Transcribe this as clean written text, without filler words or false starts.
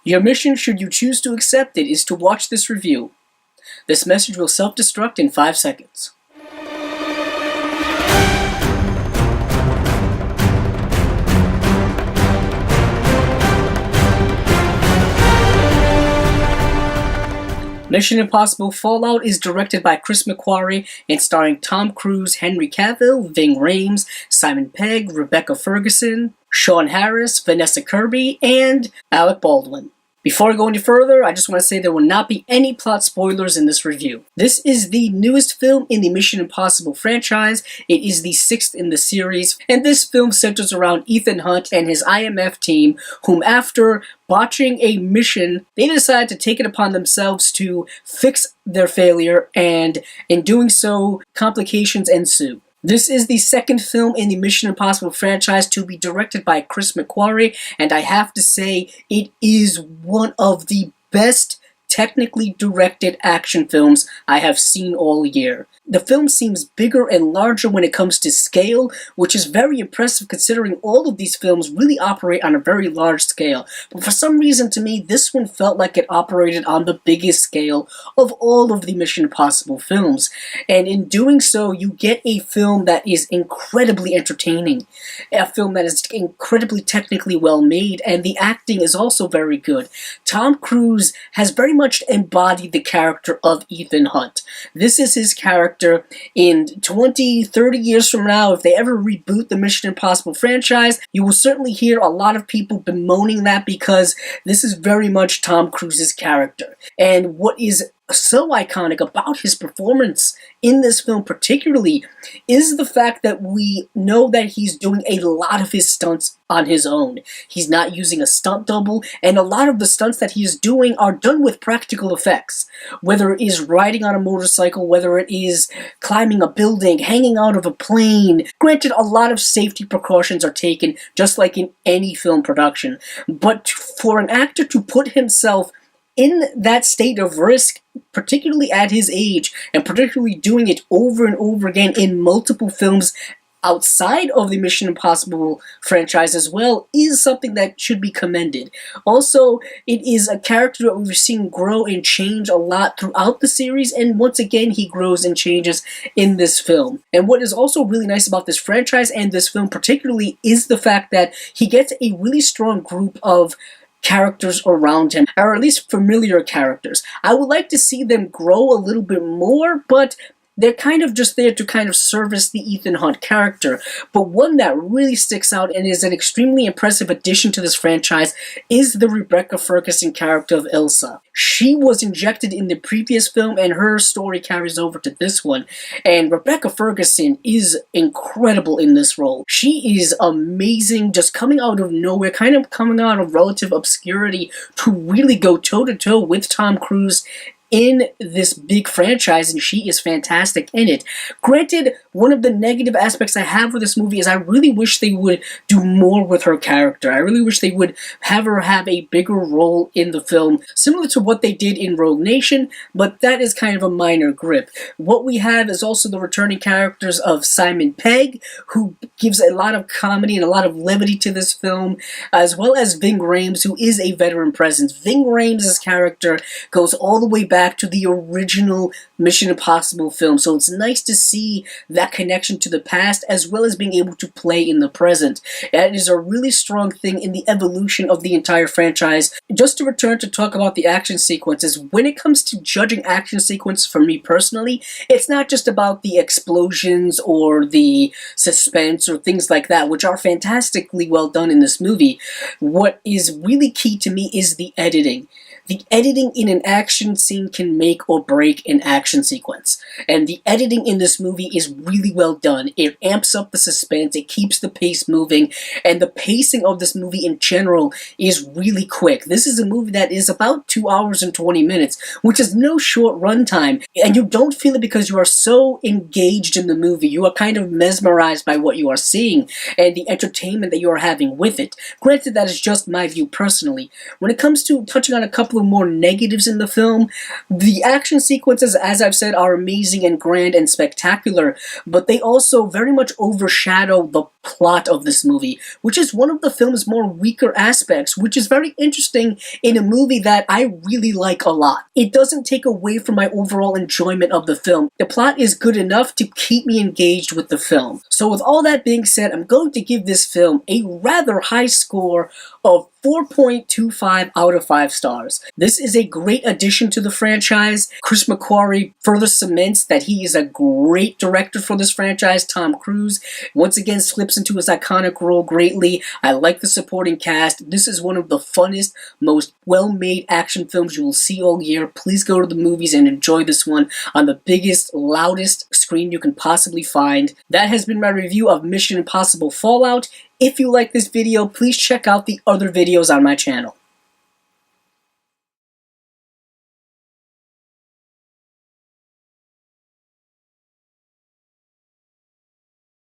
Your mission, should you choose to accept it, is to watch this review. This message will self-destruct in 5 seconds. Mission Impossible Fallout is directed by Chris McQuarrie and starring Tom Cruise, Henry Cavill, Ving Rhames, Simon Pegg, Rebecca Ferguson, Sean Harris, Vanessa Kirby, and Alec Baldwin. Before I go any further, I just want to say there will not be any plot spoilers in this review. This is the newest film in the Mission Impossible franchise. It is the 6th in the series, and this film centers around Ethan Hunt and his IMF team, whom after botching a mission, they decide to take it upon themselves to fix their failure, and in doing so, complications ensue. This is the 2nd film in the Mission Impossible franchise to be directed by Chris McQuarrie, and I have to say, it is one of the best technically directed action films I have seen all year. The film seems bigger and larger when it comes to scale, which is very impressive considering all of these films really operate on a very large scale. But for some reason to me, this one felt like it operated on the biggest scale of all of the Mission Impossible films. And in doing so, you get a film that is incredibly entertaining, a film that is incredibly technically well made, and the acting is also very good. Tom Cruise has very much embodied the character of Ethan Hunt. This is his character. In 20, 30 years from now, if they ever reboot the Mission Impossible franchise, you will certainly hear a lot of people bemoaning that because this is very much Tom Cruise's character. And what is so iconic about his performance in this film particularly is the fact that we know that he's doing a lot of his stunts on his own. He's not using a stunt double, and a lot of the stunts that he is doing are done with practical effects. Whether it is riding on a motorcycle, whether it is climbing a building, hanging out of a plane. Granted, a lot of safety precautions are taken, just like in any film production. But for an actor to put himself in that state of risk, particularly at his age, and particularly doing it over and over again in multiple films outside of the Mission Impossible franchise as well, is something that should be commended. Also, it is a character that we've seen grow and change a lot throughout the series, and once again he grows and changes in this film. And what is also really nice about this franchise and this film particularly is the fact that he gets a really strong group of characters around him, or at least familiar characters. I would like to see them grow a little bit more, but they're kind of just there to kind of service the Ethan Hunt character. But one that really sticks out and is an extremely impressive addition to this franchise is the Rebecca Ferguson character of Ilsa. She was injected in the previous film, and her story carries over to this one. And Rebecca Ferguson is incredible in this role. She is amazing, just coming out of nowhere, kind of coming out of relative obscurity to really go toe-to-toe with Tom Cruise in this big franchise, and she is fantastic in it. Granted, one of the negative aspects I have with this movie is I really wish they would do more with her character. I really wish they would have her have a bigger role in the film, similar to what they did in Rogue Nation, but that is kind of a minor grip. What we have is also the returning characters of Simon Pegg, who gives a lot of comedy and a lot of levity to this film, as well as Ving Rhames, who is a veteran presence. Ving Rhames' character goes all the way back to the original Mission Impossible film, so it's nice to see that connection to the past as well as being able to play in the present. That is a really strong thing in the evolution of the entire franchise. Just to return to talk about the action sequences, when it comes to judging action sequence for me personally, it's not just about the explosions or the suspense or things like that, which are fantastically well done in this movie. What is really key to me is the editing. The editing in an action scene can make or break an action sequence. And the editing in this movie is really well done. It amps up the suspense, it keeps the pace moving, and the pacing of this movie in general is really quick. This is a movie that is about 2 hours and 20 minutes, which is no short runtime. And you don't feel it because you are so engaged in the movie. You are kind of mesmerized by what you are seeing and the entertainment that you are having with it. Granted, that is just my view personally. When it comes to touching on a couple of more negatives in the film, the action sequences, as I've said, are amazing and grand and spectacular, but they also very much overshadow the plot of this movie, which is one of the film's more weaker aspects, which is very interesting in a movie that I really like a lot. It doesn't take away from my overall enjoyment of the film. The plot is good enough to keep me engaged with the film. So with all that being said, I'm going to give this film a rather high score of 4.25 out of 5 stars. This is a great addition to the franchise. Chris McQuarrie further cements that he is a great director for this franchise. Tom Cruise once again slips into his iconic role greatly. I like the supporting cast. This is one of the funnest, most well-made action films you will see all year. Please go to the movies and enjoy this one on the biggest, loudest screen you can possibly find. That has been my review of Mission Impossible Fallout. If you like this video, please check out the other videos on my channel.